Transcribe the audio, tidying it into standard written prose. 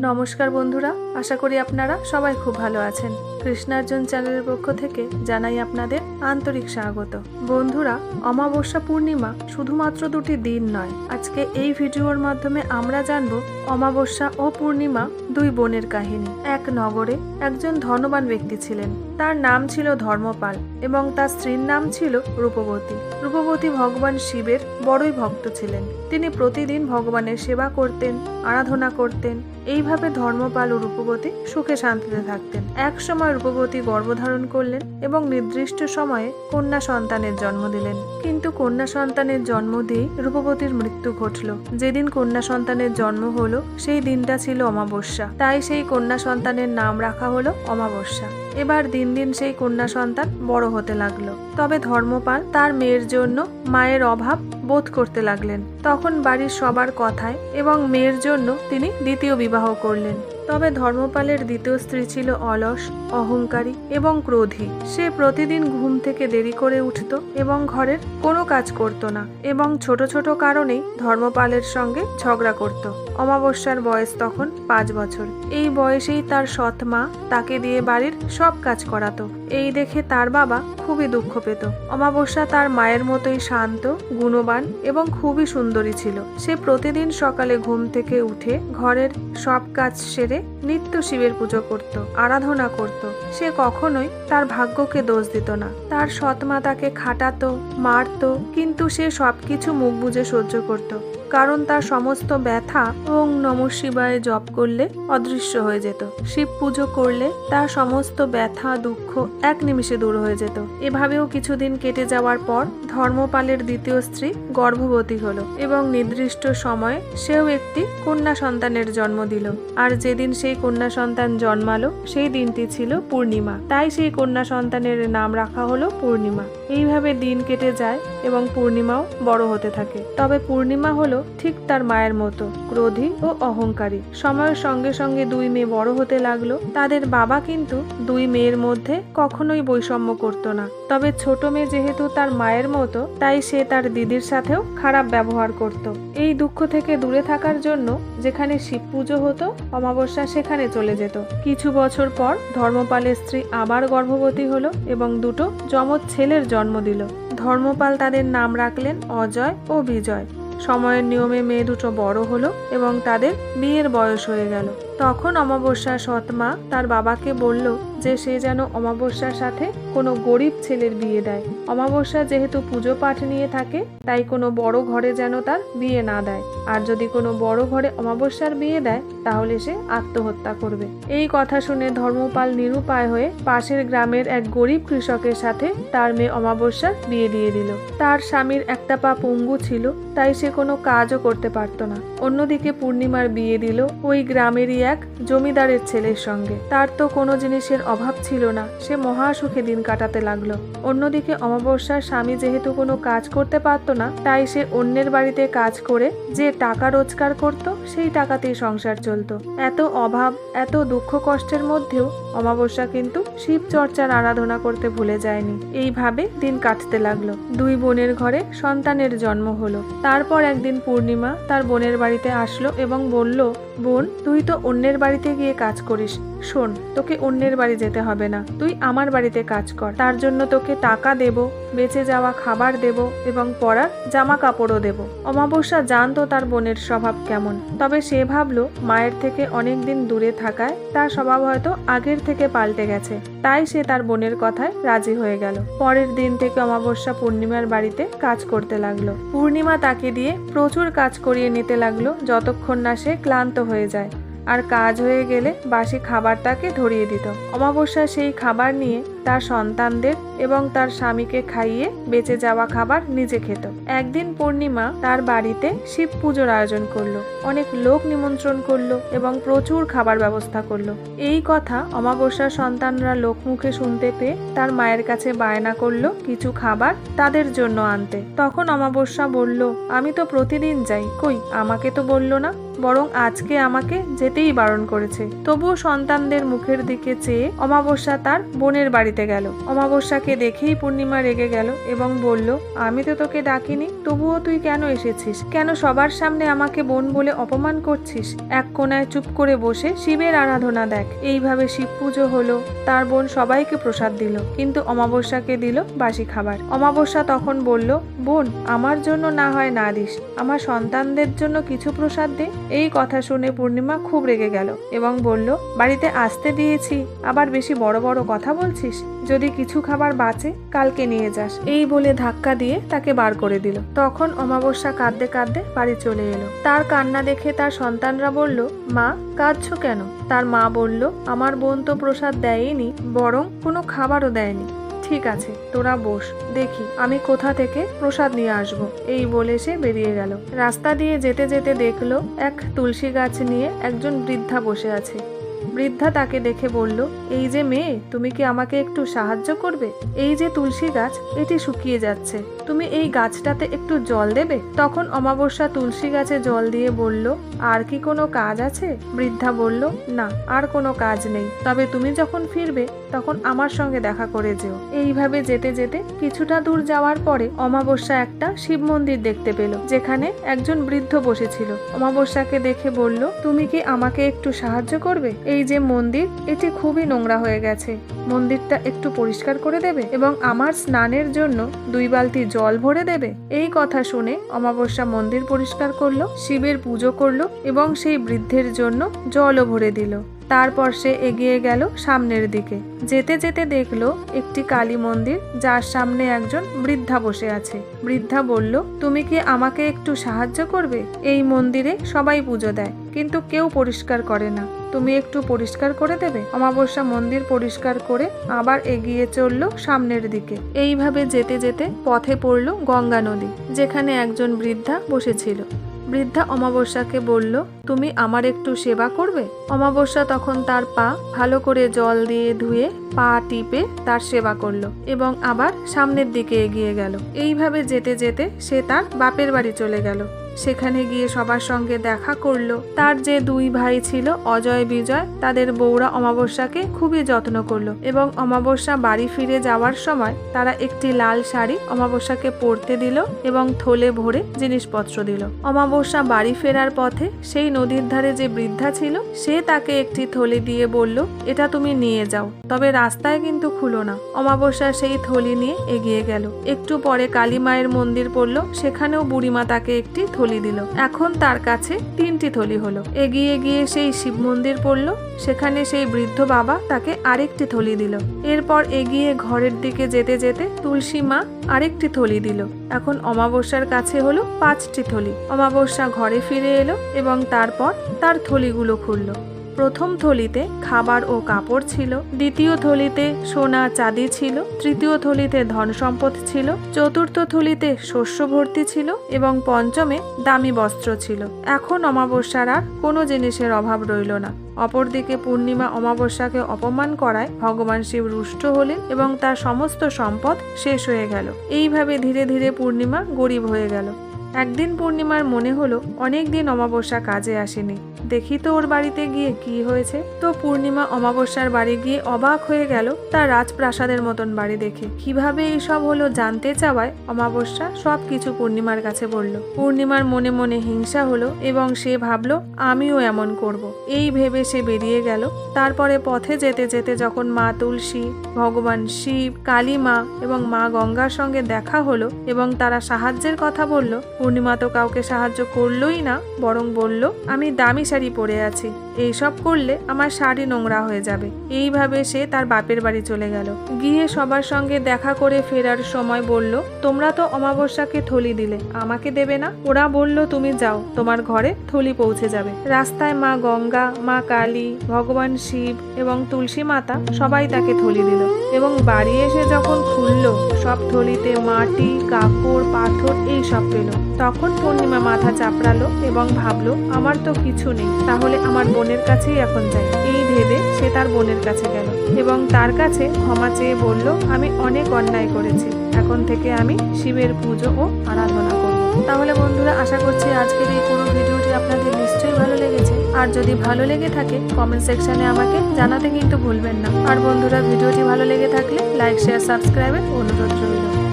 নমস্কার বন্ধুরা, আশা করি আপনারা সবাই খুব ভালো আছেন। কৃষ্ণার্জুন চ্যানেলের পক্ষ থেকে জানাই আপনাদের আন্তরিক স্বাগত। বন্ধুরা, অমাবস্যা পূর্ণিমা শুধুমাত্র দুটি দিন নয়। আজকে এই ভিডিওর মাধ্যমে আমরা জানব অমাবস্যা ও পূর্ণিমা দুই বোনের কাহিনী। এক নগরে একজন ধনবান ব্যক্তি ছিলেন। তার নাম ছিল ধর্মপাল এবং তার স্ত্রীর নাম ছিল রূপবতী। রূপবতী ভগবান শিবের বড়ই ভক্ত ছিলেন। তিনি প্রতিদিন ভগবানের সেবা করতেন, আরাধনা করতেন। এইভাবে ধর্মপাল ও রূপবতী সুখে শান্তিতে থাকতেন। এক সময় রূপবতী গর্ভধারণ করলেন এবং নির্দিষ্ট সময়ে কন্যা সন্তানের জন্ম দিলেন। কিন্তু কন্যা সন্তানের জন্ম দিয়ে রূপবতীর মৃত্যু ঘটল। যেদিন কন্যা সন্তানের জন্ম হলো সেই দিনটা ছিল অমাবস্যা। তাই সেই কন্যা সন্তানের নাম রাখা হলো অমাবস্যা। এবার দিন দিন সেই কন্যা সন্তান বড় হতে লাগলো। তবে ধর্মপাল তার মেয়ের জন্য মায়ের অভাব বোধ করতে লাগলেন। তখন বাড়ির সবার কথায় এবং মেয়ের জন্য তিনি দ্বিতীয় বিবাহ করলেন। তবে ধর্মপালের দ্বিতীয় স্ত্রী ছিল অলস, অহংকারী এবং ক্রোধী। সে প্রতিদিন ঘুম থেকে দেরি করে উঠত এবং ঘরের কোনো কাজ করত না এবং ছোট ছোট কারণেই ধর্মপালের সঙ্গে ঝগড়া করত। অমাবস্যার বয়স তখন 5 বছর। এই বয়সেই তার সৎ মা তাকে দিয়ে বাড়ির সব কাজ করাতো। এই দেখে তার বাবা খুবই দুঃখ পেত। অমাবস্যা তার মায়ের মতোই শান্ত, গুণবান এবং খুবই সুন্দরী ছিল। সে প্রতিদিন সকালে ঘুম থেকে উঠে ঘরের সব কাজ সেরে নিত্য শিবের পুজো করত, আরাধনা করত। সে কখনোই তার ভাগ্যকে দোষ দিত না। তার সৎ মা তাকে খাটাতো, মারতো, কিন্তু সে সবকিছু মুখ বুজে সহ্য করত, কারণ তার সমস্ত ব্যথা ওং নমঃ শিবায় জপ করলে অদৃশ্য হয়ে যেত। শিব পুজো করলে তার সমস্ত ব্যথা দুঃখ এক নিমিষে দূর হয়ে যেত। এভাবেও কিছুদিন কেটে যাওয়ার পর ধর্মপালের দ্বিতীয় স্ত্রী গর্ভবতী হলো এবং নির্দিষ্ট সময়ে সেও একটি কন্যা সন্তানের জন্ম দিল। আর যেদিন সেই কন্যা সন্তান জন্মালো সেই দিনটি ছিল পূর্ণিমা। তাই সেই কন্যা সন্তানের নাম রাখা হলো পূর্ণিমা। এইভাবে দিন কেটে যায় এবং পূর্ণিমাও বড় হতে থাকে। তবে পূর্ণিমা হলো ঠিক তার মায়ের মতো ক্রোধী ও অহংকারী। সময়ের সঙ্গে সঙ্গে দুই মেয়ে বড় হতে লাগলো। তাদের বাবা কিন্তু দুই মেয়ের মধ্যে কখনোই বৈষম্য করতো না। তবে ছোট মেয়ে যেহেতু তার মায়ের মতো, তাই সে তার দিদির সাথেও খারাপ ব্যবহার করত। এই দুঃখ থেকে দূরে থাকার জন্য যেখানে শিব পুজো হতো অমাবস্যা সেখানে চলে যেত। কিছু বছর পর ধর্মপালের স্ত্রী আবার গর্ভবতী হলো এবং দুটো যমজ ছেলের জন্ম দিল। ধর্মপাল তাদের নাম রাখলেন অজয় ও বিজয়। সময়ের নিয়মে মেয়ে দুটো বড় হলো এবং তাদের বিয়ের বয়স হয়ে গেল। তখন অমাবস্যার সৎ মা তার বাবাকে বলল যে সে যেন অমাবস্যার সাথে কোনো গরিব ছেলের বিয়ে দেয়। অমাবস্যা যেহেতু পুজো পাঠ নিয়ে থাকে, তাই কোনো বড় ঘরে যেন তার বিয়ে না দেয়। আর যদি কোনো বড় ঘরে অমাবস্যার বিয়ে দেয় তাহলে সে আত্মহত্যা করবে। এই কথা শুনে ধর্মপাল নিরুপায় হয়ে পাশের গ্রামের এক গরিব কৃষকের সাথে তার মেয়ে অমাবস্যার বিয়ে দিয়ে দিল। তার স্বামীর একটা পা পঙ্গু ছিল, তাই সে কোনো কাজও করতে পারত না। অন্যদিকে পূর্ণিমার বিয়ে দিল ওই গ্রামেরই এক জমিদারের ছেলের সঙ্গে। তার তো কোনো জিনিসের অভাব ছিল না, সে মহা সুখে দিন কাটাতে লাগলো। অন্যদিকে অমাবস্যার স্বামী যেহেতু কোনো কাজ করতে পারত না, তাই সে অন্যের বাড়িতে কাজ করে যে টাকা রোজগার করত সেই টাকাতেই সংসার চলতো। এত অভাব, এত দুঃখ কষ্টের মধ্যেও অমাবস্যা কিন্তু শিব চর্চার আরাধনা করতে ভুলে যায়নি। এইভাবে দিন কাটতে লাগলো। দুই বোনের ঘরে সন্তানের জন্ম হলো। তারপর একদিন পূর্ণিমা তার বোনের বাড়িতে আসলো এবং বলল, বোন, তুই তো অন্যের বাড়িতে গিয়ে কাজ করিস। শোন, তোকে অন্যের বাড়ি যেতে হবে না, তুই আমার বাড়িতে কাজ কর। তার জন্য তোকে টাকা দেব, বেঁচে যাওয়া খাবার দেব এবং পরার জামা কাপড়ও দেব। অমাবস্যা জানতো তার বোনের স্বভাব কেমন, তবে সে ভাবলো মায়ের থেকে অনেকদিন দূরে থাকায় তার স্বভাব হয়তো আগের থেকে পাল্টে গেছে। তাই সে তার বোনের কথায় রাজি হয়ে গেল। পরের দিন থেকে অমাবস্যা পূর্ণিমার বাড়িতে কাজ করতে লাগলো। পূর্ণিমা তাকে দিয়ে প্রচুর কাজ করিয়ে নিতে লাগলো যতক্ষণ না সে ক্লান্ত হয়ে যায়। আর কাজ হয়ে গেলে বাসি খাবার তাকে ধরিয়ে দিত। অমাবস্যা সেই খাবার নিয়ে তার সন্তানদের এবং তার স্বামীকে খাইয়ে বেঁচে যাওয়া খাবার নিজে খেত। একদিন পূর্ণিমা তার বাড়িতে শিব পুজোর আয়োজন করলো, অনেক লোক নিমন্ত্রণ করলো এবং প্রচুর খাবার ব্যবস্থা করলো। এই কথা অমাবস্যার সন্তানরা লোকমুখে শুনতে পেয়ে তার মায়ের কাছে বায়না করলো কিছু খাবার তাদের জন্য আনতে। তখন অমাবস্যা বলল, আমি তো প্রতিদিন যাই, কই আমাকে তো বললো না, বরং আজকে আমাকে যেতেই বারণ করেছে। তবুও সন্তানদের মুখের দিকে চেয়ে অমাবস্যা তার বোনের বাড়ি বাড়িতে গেল। অমাবস্যাকে দেখেই পূর্ণিমা রেগে গেল এবং বলল, আমি তো তোকে ডাকিনি, তবুও তুই কেন এসেছিস? কেন সবার সামনে আমাকে বোন বলে অপমান করছিস? এক কোনায় চুপ করে বসে শিবের আরাধনা দেখ। এইভাবে শিব পুজো হলো, তার বোন সবাইকে প্রসাদ দিল, কিন্তু অমাবস্যাকে দিল বাসি খাবার। অমাবস্যা তখন বলল, বোন, আমার জন্য না হয় না দিস, আমার সন্তানদের জন্য কিছু প্রসাদ দে। এই কথা শুনে পূর্ণিমা খুব রেগে গেল এবং বলল, বাড়িতে আসতে দিয়েছি, আবার বেশি বড় বড় কথা বলছিস? যদি কিছু খাবার বাঁচে কালকে নিয়ে যাস। এই বলে ধাক্কা দিয়ে তাকে বার করে দিল। তখন অমাবস্যা কাঁদতে কাঁদতে বাড়ি চলে এলো। তার কান্না দেখে তার সন্তানরা বলল, মা, কাঁদছো কেন? তার মা বলল, আমার বোন তো প্রসাদ দেয়নি, বরং কোনো খাবারও দেয়নি। ঠিক আছে, তোরা বস, দেখি আমি কোথা থেকে প্রসাদ নিয়ে আসব। এই বলে সে বেরিয়ে গেল। রাস্তা দিয়ে যেতে যেতে দেখলো এক তুলসী গাছ নিয়ে একজন বৃদ্ধা বসে আছে। বৃদ্ধা তাকে দেখে বলল, এই যে মেয়ে, তুমি কি আমাকে একটু সাহায্য করবে? এই যে তুলসী গাছ, এটি শুকিয়ে যাচ্ছে, তুমি এই গাছটাতে একটু জল দেবে। তখন অমাবস্যা তুলসী গাছে জল দিয়ে বলল, আর কি কোনো কাজ আছে? বৃদ্ধা বলল, না, আর কোনো কাজ নেই, তবে তুমি যখন ফিরবে তখন আমার সঙ্গে দেখা করে যেও। এইভাবে যেতে যেতে কিছুটা দূর যাওয়ার পরে অমাবস্যা একটা শিব মন্দির দেখতে পেল, যেখানে একজন বৃদ্ধ বসেছিল। অমাবস্যাকে দেখে বলল, তুমি কি আমাকে একটু সাহায্য করবে? এই যে মন্দির, এটি খুবই নোংরা হয়ে গেছে, মন্দিরটা একটু পরিষ্কার করে দেবে এবং আমার স্নানের জন্য 2 বালতি জল ভরে দেবে। এই কথা শুনে অমাবস্যা মন্দির পরিষ্কার করলো, শিবের পুজো করলো এবং সেই বৃদ্ধের জন্য জলও ভরে দিল। তারপর সে এগিয়ে গেল সামনের দিকে। যেতে যেতে দেখলো একটি কালী মন্দির, যার সামনে একজন বৃদ্ধা বসে আছে। বৃদ্ধা বলল, তুমি কি আমাকে একটু সাহায্য করবে? এই মন্দিরে সবাই পুজো দেয়, কিন্তু কেউ পরিষ্কার করে না, তুমি একটু পরিষ্কার করে দেবে? অমাবস্যা মন্দির পরিষ্কার করে আবার এগিয়ে চললো সামনের দিকে। এইভাবে যেতে যেতে পথে পড়ল গঙ্গা নদী, যেখানে একজন বৃদ্ধা বসেছিল। বৃদ্ধা অমাবস্যাকে বলল, তুমি আমার একটু সেবা করবে? অমাবস্যা তখন তার পা ভালো করে জল দিয়ে ধুয়ে পা টিপে তার সেবা করলো এবং আবার সামনের দিকে এগিয়ে গেল। এইভাবে যেতে যেতে সে তার বাপের বাড়ি চলে গেল। সেখানে গিয়ে সবার সঙ্গে দেখা করলো। তার যে 2 ভাই ছিল, অজয় বিজয়, তাদের বউরা অমাবস্যাকে খুবই যত্ন করলো এবং অমাবস্যা বাড়ি ফিরে যাওয়ার সময় তারা একটি লাল শাড়ি অমাবস্যাকে পরতে দিল এবং থলে ভরে জিনিসপত্র দিল। অমাবস্যা বাড়ি ফেরার পথে সেই নদীর ধারে যে বৃদ্ধা ছিল, সে তাকে একটি থলি দিয়ে বলল, এটা তুমি নিয়ে যাও, তবে রাস্তায় কিন্তু খুলো না। অমাবস্যা সেই থলি নিয়ে এগিয়ে গেল। একটু পরে কালী মায়ের মন্দির পড়লো, সেখানেও বুড়িমা তাকে একটি থলি দিল। এখন তার কাছে 3টি থলি হলো। এগিয়ে গিয়ে সেই শিব মন্দির পড়লো, সেখানে সেই বৃদ্ধ বাবা তাকে আরেকটি থলি দিল। এরপর এগিয়ে ঘরের দিকে যেতে যেতে তুলসী মা আরেকটি থলি দিল। এখন অমাবস্যার কাছে হলো 5টি থলি। অমাবস্যা ঘরে ফিরে এলো এবং তারপর তার থলিগুলো খুললো। প্রথম থলিতে খাবার ও কাপড় ছিল, দ্বিতীয় থলিতে সোনা চাঁদি ছিল, তৃতীয় থলিতে ধন সম্পদ ছিল, চতুর্থ থলিতে শস্য ভর্তি ছিল এবং পঞ্চমে দামি বস্ত্র ছিল। এখন অমাবস্যার আর কোনো জিনিসের অভাব রইল না। অপরদিকে পূর্ণিমা অমাবস্যাকে অপমান করায় ভগবান শিব রুষ্ট হলেন এবং তার সমস্ত সম্পদ শেষ হয়ে গেল। এইভাবে ধীরে ধীরে পূর্ণিমা গরিব হয়ে গেল। একদিন পূর্ণিমার মনে হলো অনেক দিন অমাবস্যা কাজে আসেনি, দেখি তো ওর বাড়িতে গিয়ে কি হয়েছে। তো পূর্ণিমা অমাবস্যার বাড়ি গিয়ে অবাক হয়ে গেল তার রাজপ্রাসাদের মতন বাড়ি দেখে। কিভাবে এইসব হলো জানতে চাওয়ায় অমাবস্যা সবকিছু পূর্ণিমার কাছে বলল। পূর্ণিমার মনে মনে হিংসা হলো এবং সে ভাবলো আমিও এমন করব। এই ভেবে সে বেরিয়ে গেল। তারপরে পথে যেতে যেতে যখন মা তুলসী, ভগবান শিব, কালী মা এবং মা গঙ্গার সঙ্গে দেখা হলো এবং তারা সাহায্যের কথা বলল, পূর্ণিমা তো কাউকে সাহায্য করলোই না, বরং বলল, আমি দামি শাড়ি পরে আছি, এইসব করলে আমার শাড়ি নোংরা হয়ে যাবে। এইভাবে সে তার বাপের বাড়ি চলে গেল। গিয়ে সবার সঙ্গে দেখা করে ফেরার সময় বলল, তোমরা তো অমাবস্যাকে থলি দিলে, আমাকে দেবে না? ওরা বলল, তুমি যাও, তোমার ঘরে থলি পৌঁছে যাবে। রাস্তায় মা গঙ্গা, মা কালী, ভগবান শিব এবং তুলসী মাতা সবাই তাকে থলি দিল এবং বাড়ি এসে যখন খুলল, সব থলিতে মাটি, কাপড়, পাথর এইসব পেল। তখন পূর্ণিমা মাথা চাপড়ালো এবং ভাবলো, আমার তো কিছু নেই, তাহলে আমার বোনের কাছেই এখন যাই। এই ভেবে সে তার বোনের কাছে গেল এবং তার কাছে ক্ষমা চেয়ে বলল, আমি অনেক অন্যায় করেছি, এখন থেকে আমি শিবের পুজো ও আরাধনা করব। তাহলে বন্ধুরা, আশা করছি আজকের এই পুরো ভিডিওটি আপনাদের নিশ্চয়ই ভালো লেগেছে। আর যদি ভালো লেগে থাকে কমেন্ট সেকশনে আমাকে জানাতে কিন্তু ভুলবেন না। আর বন্ধুরা, ভিডিওটি ভালো লেগে থাকলে লাইক, শেয়ার, সাবস্ক্রাইবের অনুরোধ রইল।